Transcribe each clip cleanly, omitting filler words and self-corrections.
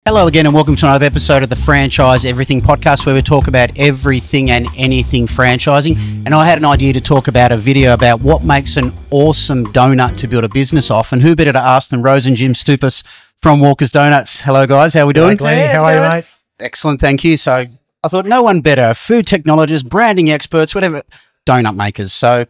Hello again and welcome to another episode of the Franchise Everything podcast, where we talk about everything and anything franchising. And I had an idea to talk about a video about what makes an awesome donut to build a business off, and who better to ask than Rose and Jim Stupas from Walker's Donuts. Hello guys, how are we doing? Hey, Glennie, how are you, mate? Excellent, thank you. So I thought no one better, food technologists, branding experts, whatever, donut makers. So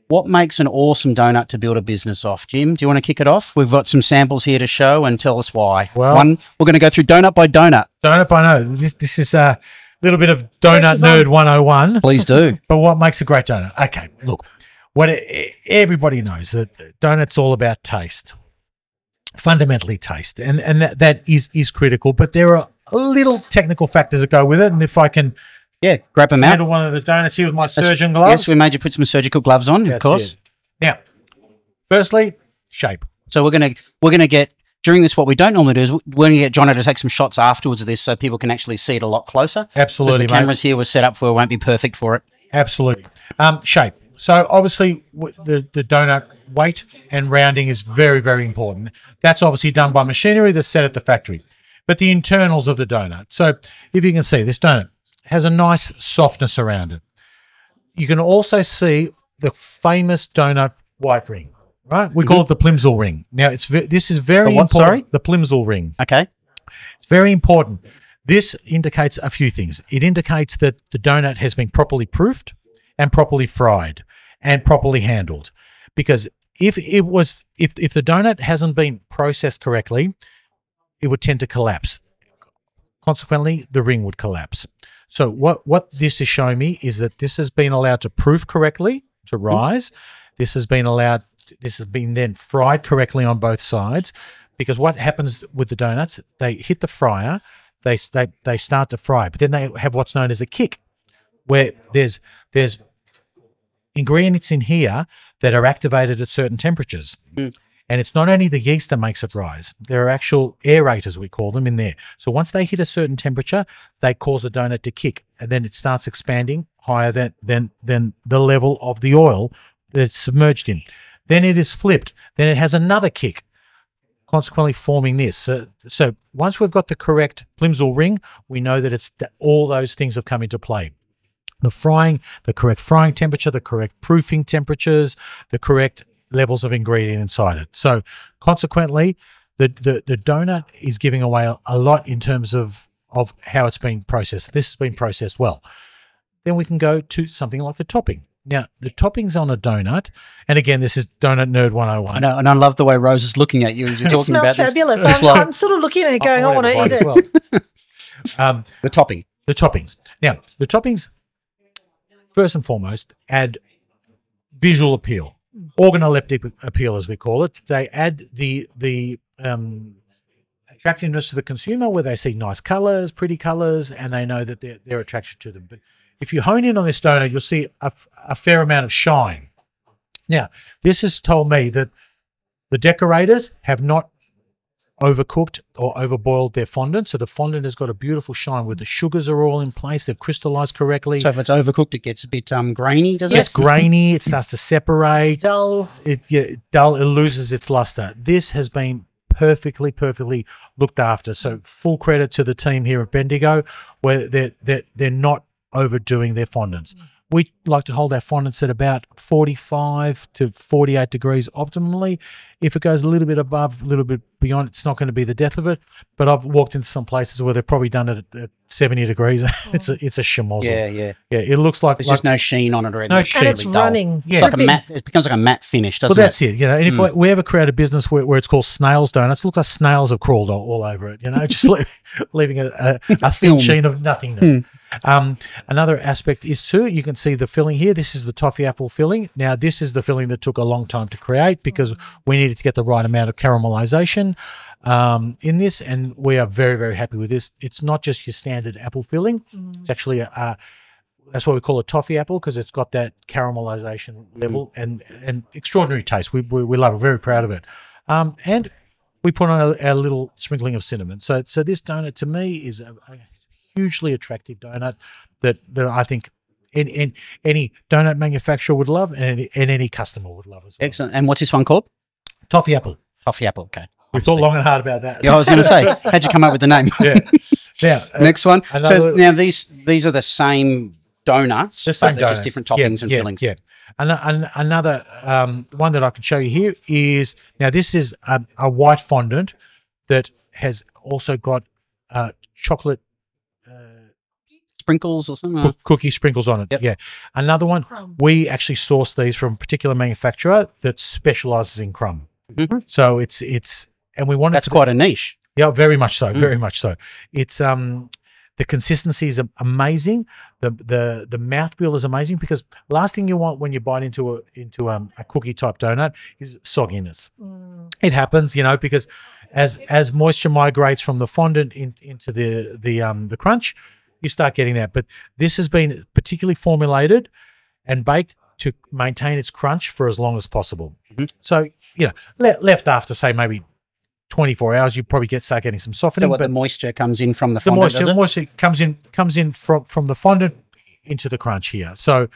what makes an awesome donut to build a business off? Jim, do you want to kick it off? We've got some samples here to show and tell us why. Well, we're going to go through donut by donut. Donut by donut. This is a little bit of Donut Nerd 101. Please do. But what makes a great donut? Okay, look, everybody knows that donut's all about taste, fundamentally taste, and that is critical. But there are little technical factors that go with it, and if I can... Yeah, grab them out. Handle one of the donuts here with my surgeon gloves. Yes, we made you put some surgical gloves on, of course. It. Now, firstly, shape. So we're gonna get, during this, what we don't normally do is we're gonna get Jono to take some shots afterwards of this so people can actually see it a lot closer. Absolutely, the cameras here were set up for it won't be perfect for it. Absolutely. Shape. So obviously the donut weight and rounding is very, very important. That's obviously done by machinery that's set at the factory. But the internals of the donut. So if you can see, this donut has a nice softness around it. You can also see the famous donut white ring, right? We call it the Plimsoll ring. Now, this is very important. Sorry? The Plimsoll ring. Okay. It's very important. This indicates a few things. It indicates that the donut has been properly proofed and properly fried and properly handled. Because if the donut hasn't been processed correctly, it would tend to collapse. Consequently, the ring would collapse. So what this is showing me is that this has been allowed to proof correctly, to rise. This has been then fried correctly on both sides. Because what happens with the donuts, they hit the fryer, they start to fry, but then they have what's known as a kick, where there's ingredients in here that are activated at certain temperatures. And it's not only the yeast that makes it rise. There are actual aerators, we call them, in there. So once they hit a certain temperature, they cause the donut to kick, and then it starts expanding higher than the level of the oil that it's submerged in. Then it is flipped. Then it has another kick, consequently forming this. So once we've got the correct Plimsoll ring, we know that all those things have come into play. The correct frying temperature, the correct proofing temperatures, the correct levels of ingredient inside it. So consequently, the donut is giving away a lot in terms of how it's been processed. This has been processed well. Then we can go to something like the topping. Now, the toppings on a donut, and again, this is Donut Nerd 101. I know, and I love the way Rose is looking at you as you're talking about this. It smells fabulous. I'm sort of looking at it going, I want to eat it. Well. The topping. The toppings. Now, the toppings, first and foremost, add visual appeal. Organoleptic appeal, as we call it. They add the attractiveness to the consumer, where they see nice colors, pretty colors, and they know that they're attracted to them. But if you hone in on this donut, you'll see a fair amount of shine. Now, this has told me that the decorators have not overcooked or overboiled their fondant. So the fondant has got a beautiful shine where the sugars are all in place. They've crystallized correctly. So if it's overcooked, it gets a bit grainy, doesn't it? It's grainy. It starts to separate. Dull. Dull. It loses its luster. This has been perfectly looked after. So full credit to the team here at Bendigo, where they're not overdoing their fondants. We like to hold our fondants at about 45 to 48 degrees optimally. If it goes a little bit above, a little bit beyond, it's not going to be the death of it. But I've walked into some places where they've probably done it at 70 degrees. It's a schmozzle. Yeah. It looks like... There's just no sheen on it or anything. No sheen. And it's running. Yeah. It's like a matte, it becomes like a matte finish, doesn't it? Well, that's it. You know, and if we ever create a business where it's called Snails Donuts, look like snails have crawled all over it, you know, just leaving a thin sheen of nothingness. Another aspect is too, you can see the filling here. This is the toffee apple filling. Now, this is the filling that took a long time to create because we needed to get the right amount of caramelization in this, and we are very, very happy with this. It's not just your standard apple filling. It's actually that's why we call it toffee apple, because it's got that caramelization level and extraordinary taste. We love it. Very proud of it. And we put on a little sprinkling of cinnamon. So this donut to me is a hugely attractive donut that I think any donut manufacturer would love, and any customer would love as well. Excellent. And what's this one called? Toffee apple. Toffee apple. Okay. We thought long and hard about that. Yeah, I was going to say, how'd you come up with the name? Yeah. Now, Next one. So another- now these are the same donuts, The but same they're just donuts. different toppings and fillings. Yeah. And another one that I can show you here is, now this is a white fondant that has also got chocolate Sprinkles or something. cookie sprinkles on it. Yep. Yeah. Another one, we actually source these from a particular manufacturer that specializes in crumb. Mhm. So it's and we wanted That's to, quite a niche. yeah, very much so, very much so. It's the consistency is amazing. The mouthfeel is amazing, because last thing you want when you bite into a cookie type donut is sogginess. It happens, you know, because as moisture migrates from the fondant into the crunch, you start getting that. But this has been particularly formulated and baked to maintain its crunch for as long as possible. So, you know, left after, say, maybe 24 hours, you probably start getting some So softening. what, but the moisture comes in from the the fondant, does it? moisture comes in from the fondant into the crunch here. So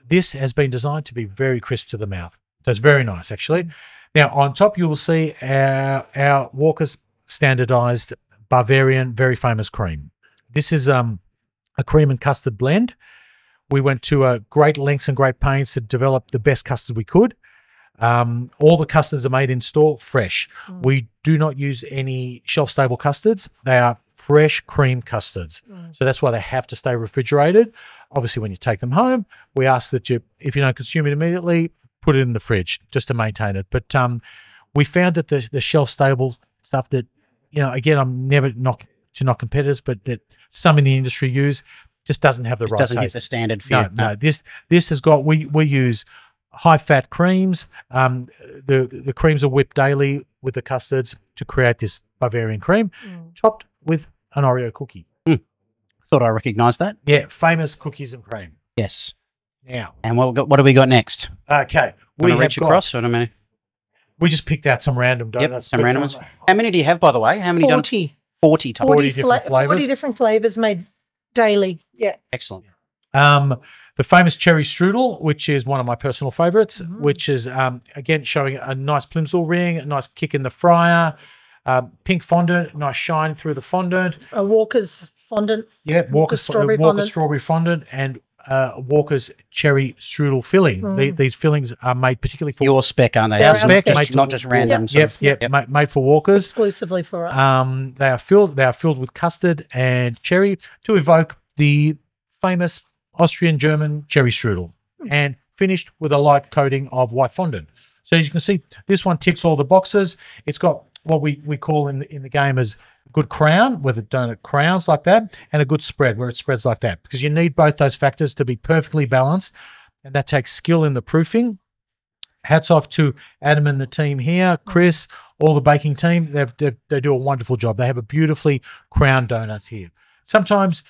this has been designed to be very crisp to the mouth. So it's very nice, actually. Now, on top, you will see our Walker's standardized Bavarian very famous cream. This is a cream and custard blend. We went to great lengths and great pains to develop the best custard we could. All the custards are made in store fresh. We do not use any shelf-stable custards. They are fresh cream custards. So that's why they have to stay refrigerated. Obviously, when you take them home, we ask that you, if you don't consume it immediately, put it in the fridge just to maintain it. But we found that the shelf-stable stuff that, you know, again, I'm never knock competitors, but that some in the industry use, just doesn't have the right Doesn't hit taste. the standard for you. No. This has got, we use high fat creams. The creams are whipped daily with the custards to create this Bavarian cream, topped with an Oreo cookie. Thought I recognised that. Yeah, famous cookies and cream. Yes. Now, And what do we got next? okay, Want to reach across? Or do I we just picked out some random Yep, donuts. some but random ones. How many do you have, by the way? How many? 40. 40 types. 40 different flavours. 40 different flavors made daily. Yeah. Excellent. The famous cherry strudel, which is one of my personal favorites, which is, again, showing a nice plimsoll ring, a nice kick in the fryer, pink fondant, nice shine through the fondant. A Walker's fondant. Yeah, Walker's strawberry strawberry fondant and Walker's cherry strudel filling. These fillings are made particularly for Your spec, aren't they? Our So spec, just- mate. not just random. sort of- made for Walkers. Exclusively for us. They are filled with custard and cherry to evoke the famous Austrian-German cherry strudel, and finished with a light coating of white fondant. So as you can see, this one ticks all the boxes. It's got what we call in the game as a good crown, where the donut crowns like that, and a good spread, where it spreads like that, because you need both those factors to be perfectly balanced, and that takes skill in the proofing. Hats off to Adam and the team here, Chris, all the baking team. They do a wonderful job. They have a beautifully crowned donuts here. Sometimes,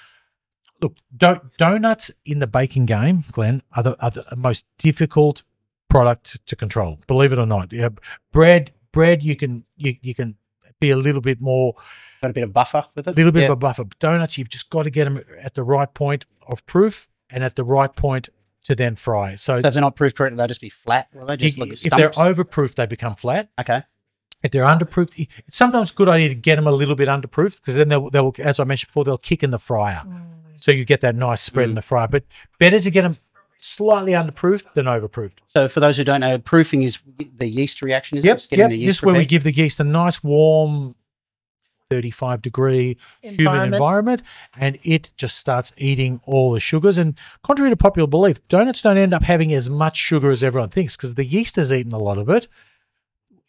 look, donuts in the baking game, Glenn, are the most difficult product to control. Believe it or not, yeah, bread, you can be a little bit more, Got a bit of buffer with it. a little bit Yeah. of a buffer. But donuts, you've just got to get them at the right point of proof and at the right point to then fry. So So if they're not proofed correctly, they'll just be flat. Will they just look at if they're stumps? overproofed, they become flat. Okay. If they're underproofed, it's sometimes a good idea to get them a little bit underproofed, because then they'll, as I mentioned before, they'll kick in the fryer. So you get that nice spread in the fryer. But better to get them slightly underproofed than overproofed. So for those who don't know, proofing is the yeast reaction, isn't it? Yep, It's getting yep. the This yeast is where we prepared. give the yeast a nice warm 35-degree humid environment, and it just starts eating all the sugars. And contrary to popular belief, donuts don't end up having as much sugar as everyone thinks, because the yeast has eaten a lot of it,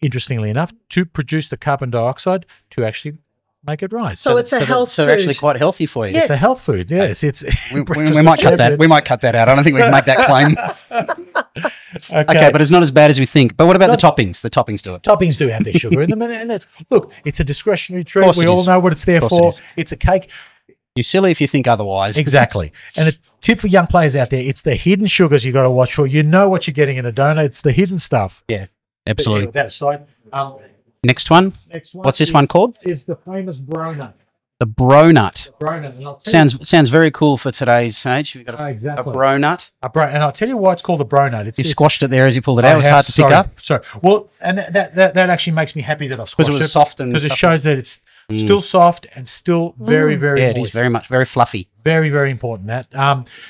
interestingly enough, to produce the carbon dioxide to actually make it rise. So it's a health So food. they're actually quite healthy for you. Yeah. It's a health food. Yes, it's We might cut that. We might cut that out. I don't think we can make that claim. Okay, but it's not as bad as we think. But what about the toppings? The toppings do it. Toppings do have their sugar in them, and that's, look, it's a discretionary treat. course We it all is. know what it's there Of course it for. is. It's a cake. You're silly if you think otherwise. Exactly. And a tip for young players out there, it's the hidden sugars you got to watch for. You know what you're getting in a donut. It's the hidden stuff. Yeah, But absolutely. yeah, that aside, Next one. next one. What's this one called? Is the famous Brona. The Bronut. Bronut. And I'll tell you- Sounds very cool for today's age. We've got a exactly. Bronut. And I'll tell you why it's called a Bronut. You squashed it there as you pulled it out. It was hard to pick sorry, up Sorry. Well, and that actually makes me happy that I've squashed because it it. was soft and because it stuff. shows that it's still soft and still very, very Yeah, it moist. is very fluffy. Very, very important. That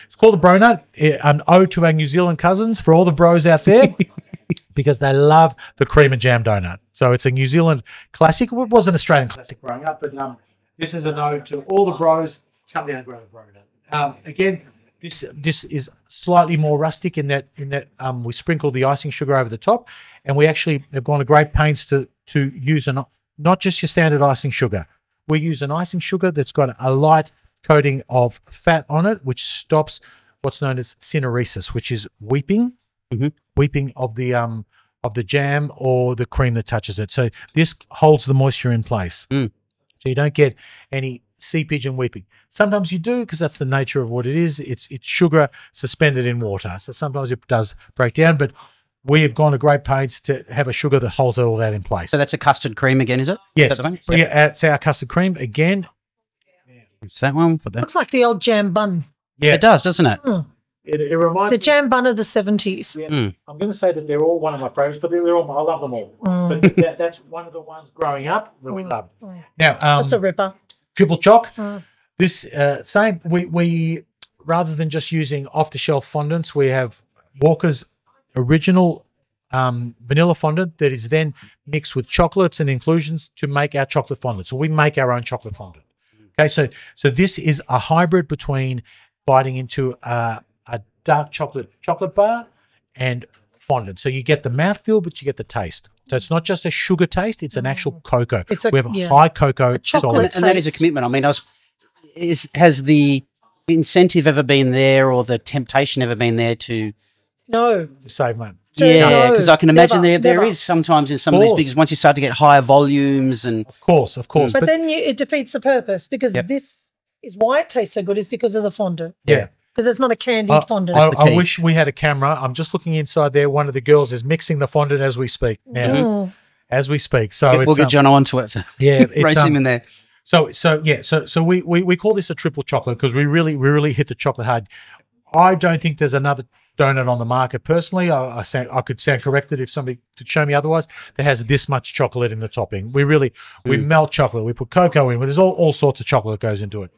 it's called a Bronut, an ode to our New Zealand cousins for all the bros out there, because they love the cream and jam donut. So it's a New Zealand classic. It was an Australian classic growing up, but this is an ode to all the bros. Come down and grab a Bronut. Again, this is slightly more rustic in that we sprinkle the icing sugar over the top, and we actually have gone to great pains to use not just your standard icing sugar. We use an icing sugar that's got a light coating of fat on it, which stops what's known as syneresis, which is weeping of the jam or the cream that touches it. So this holds the moisture in place. So you don't get any seepage and weeping. Sometimes you do, because that's the nature of what it is. It's sugar suspended in water. So sometimes it does break down, but we have gone to great pains to have a sugar that holds all that in place. So that's a custard cream again, is it? Yes. Is that the one? Yeah, it's our custard cream again. It's that one. Put that. Looks like the old jam bun. Yeah, It does, doesn't it? it reminds The me. jam bun of the 70s. I'm going to say that they're all one of my favorites, but they're all. I love them all. But that's one of the ones growing up that we love. Now, That's a ripper. triple choc. This same. We rather than just using off the shelf fondants, we have Walker's original vanilla fondant that is then mixed with chocolates and inclusions to make our chocolate fondant. So we make our own chocolate fondant. Okay, so this is a hybrid between biting into a dark chocolate bar and fondant. So you get the mouthfeel, but you get the taste. So it's not just a sugar taste; it's an actual cocoa. It's we have a high cocoa chocolate solid. And that is a commitment. I mean, has the incentive ever been there, or the temptation ever been there to? No. to save money. Yeah, because I can imagine never, there never. is sometimes in some of these course. because once you start to get higher volumes and Of course. But then it defeats the purpose, because this is why it tastes so good, is because of the fondant. yeah. Because it's not a candied fondant. I key. wish we had a camera. I'm just looking inside there. One of the girls is mixing the fondant as we speak now. As we speak. So we'll get John onto it. yeah, it's, Race him in there. So we call this a triple chocolate because we really hit the chocolate hard. I don't think there's another donut on the market personally. I could sound corrected if somebody could show me otherwise, that has this much chocolate in the topping. We melt chocolate. We put cocoa in. There's all sorts of chocolate that goes into it.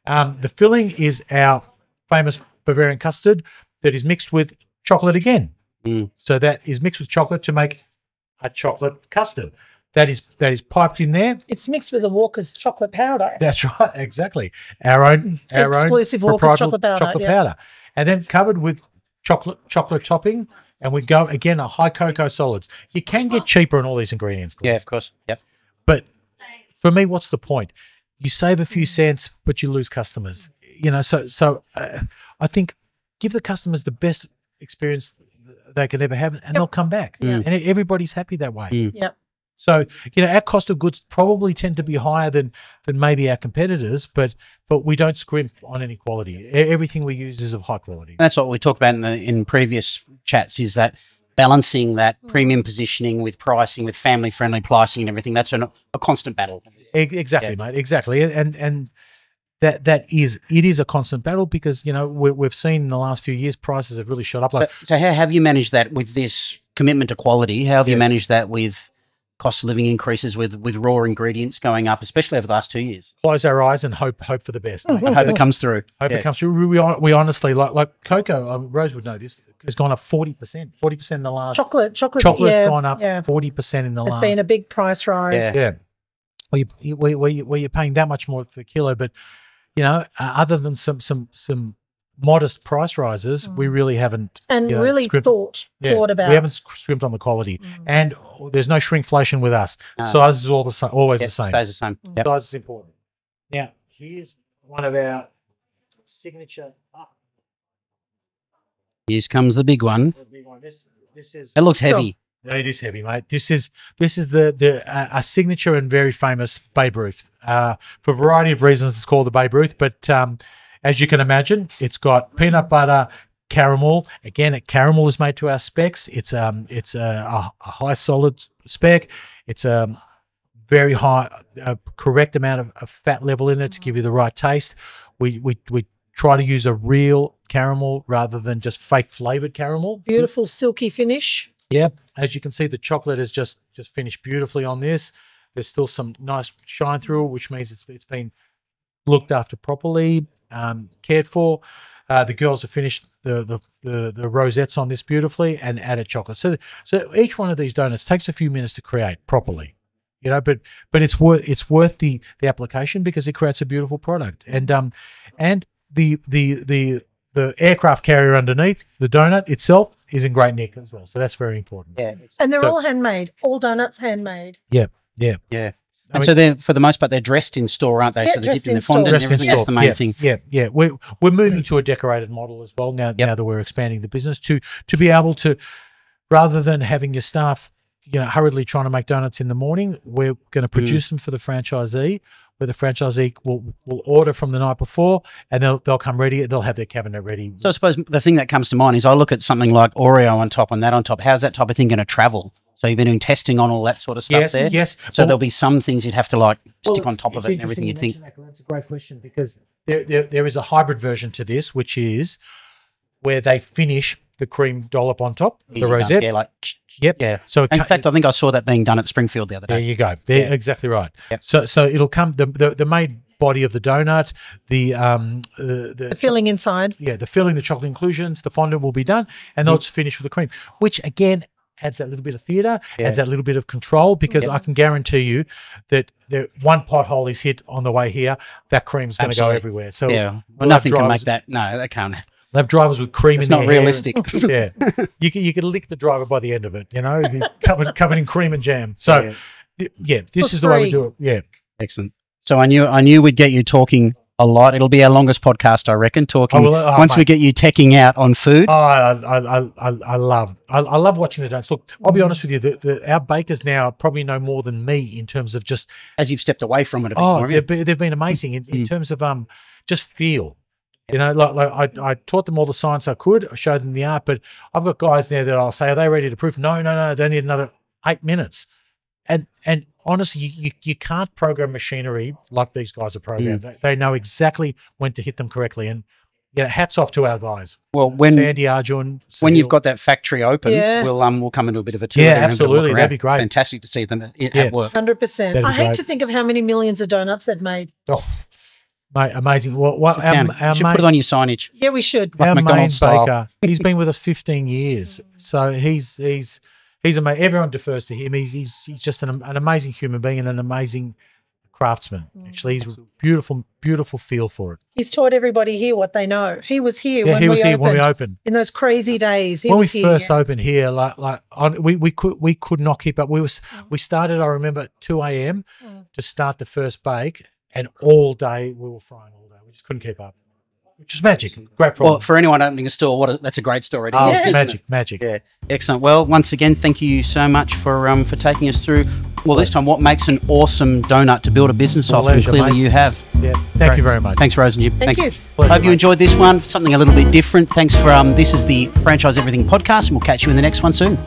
The filling is our famous Bavarian custard that is mixed with chocolate again. So that is mixed with chocolate to make a chocolate custard. That is piped in there. It's mixed with the Walker's chocolate powder. That's right, exactly. Our own Exclusive Walker's proprietary chocolate powder, powder, and then covered with chocolate topping. And we go again a high cocoa solids. You can get cheaper on all these ingredients, Yeah, of course. Yep. but for me, what's the point? You save a few cents, but you lose customers. So I think give the customers the best experience they could ever have, and they'll come back. And everybody's happy that way. Yep. So, our cost of goods probably tend to be higher than maybe our competitors, but we don't scrimp on any quality. Everything we use is of high quality. And that's what we talked about in previous chats, is that balancing that premium positioning with pricing, with family-friendly pricing and everything. That's a constant battle. Exactly, mate. Exactly. And it is a constant battle because, we've seen in the last few years prices have really shot up. So how have you managed that with this commitment to quality? How have you managed that with cost of living increases, with raw ingredients going up, especially over the last 2 years? Close our eyes and hope for the best. mate. I hope it comes through. Hope it comes through. We honestly, like cocoa, Rose would know this, has gone up 40%. 40% in the last. Chocolate's gone up 40% in the last. It's been a big price rise. Yeah. Well, you're paying that much more for a kilo, but other than some modest price rises, we really haven't really thought about. We haven't scrimped on the quality, and there's no shrinkflation with us. Size is always the same. Stays the same. Yep. Size is important. Now, here's one of our signature. Here comes the big one. The big one. This is. It looks heavy. It is heavy, mate. This is a signature and very famous Babe Ruth. For a variety of reasons, it's called the Babe Ruth. But as you can imagine, it's got peanut butter, caramel. Again, caramel is made to our specs. It's a high solid spec. It's very high, correct amount of fat level in it to give you the right taste. We try to use a real caramel rather than just fake flavored caramel. Beautiful silky finish. Yep. As you can see, the chocolate is just finished beautifully on this. There's still some nice shine through it, which means it's been looked after properly, cared for. The girls have finished the rosettes on this beautifully and added chocolate. So each one of these donuts takes a few minutes to create properly, you know, but it's worth the application because it creates a beautiful product. And the aircraft carrier underneath the donut itself is in great nick as well. So that's very important. Yeah. And they're all handmade. All donuts handmade. Yeah. Yeah. Yeah. And so they're, for the most part, they're dressed in store, aren't they? Yeah, so they're dipped in the dressed in fondant and Dressed in everything. That's the main yeah, thing. Yeah, yeah. We're moving to a decorated model as well now that we're expanding the business to be able to, rather than having your staff, you know, hurriedly trying to make donuts in the morning, we're going to produce them for the franchisee, where the franchisee will order from the night before and they'll come ready. They'll have their cabinet ready. So I suppose the thing that comes to mind is I look at something like Oreo on top and that on top. How's that type of thing going to travel? So you've been doing testing on all that sort of stuff there? Yes. So there'll be some things you'd have to like stick on top of it and everything you'd think. That's a great question because there is a hybrid version to this, which is where they finish the cream dollop on top, Easy the done. rosette. Yeah, like, Yep. yeah. So In fact, I think I saw that being done at Springfield the other there day. you go. There, exactly right. Yep. So it'll come the main body of the donut, the filling inside. yeah, the filling, the chocolate inclusions, the fondant will be done, and they'll just finish with the cream, which again adds that little bit of theatre, adds that little bit of control, because I can guarantee you that one pothole is hit on the way here, that cream's going to go everywhere. So Yeah. we'll Well, nothing have can make drivers- that. No, they can't. They'll have drivers with cream It's in their not hair. realistic. Yeah, you can lick the driver by the end of it. You know, it'd be covered in cream and jam. So this is the way we do it. Yeah. Excellent. So I knew we'd get you talking a lot. It'll be our longest podcast, I reckon, talking once we get you teching out on food. Oh, I love watching the donuts. Look, I'll be honest with you. Our bakers now probably know more than me in terms of just. As you've stepped away from it a bit more. They've been amazing in terms of just feel. You know, like I taught them all the science I could. I showed them the art, but I've got guys there that I'll say, "Are they ready to proof?" No. They need another 8 minutes. And honestly, you can't program machinery like these guys are programmed. They know exactly when to hit them correctly. And hats off to our guys. Well, when Sandy, Arjun, when you've got that factory open, we'll come into a bit of a tour. Yeah, there and have a look absolutely. That'd around. be great. Fantastic to see them at work. 100%. That'd be I hate great. to think of how many millions of donuts they've made. Oh, mate, amazing. Well, You should put it on your signage. Yeah, we should. our main McDonald's style. baker, he's been with us 15 years. So he's amazing. Everyone defers to him. He's just an amazing human being and an amazing craftsman. Actually, he's a beautiful feel for it. He's taught everybody here what they know. He was here Yeah, when he was we here opened. when we opened. In those crazy days. When we was here. first opened here, we could not keep up. We started, I remember, at 2 a.m. to start the first bake, and all day we were frying all day. We just couldn't keep up, which is magic. Great problem. Well, for anyone opening a store, that's a great story. To Oh, hear, isn't it? magic. Yeah, excellent. Well, once again, thank you so much for taking us through. Well, this time, what makes an awesome donut to build a business off? And Pleasure, clearly, mate. you have. Yeah. Thank you very much. Thanks, Rose and Jim. Thank you. Pleasure, Hope you mate. enjoyed this one. Something a little bit different. Thanks for this is the Franchise Everything podcast, and we'll catch you in the next one soon.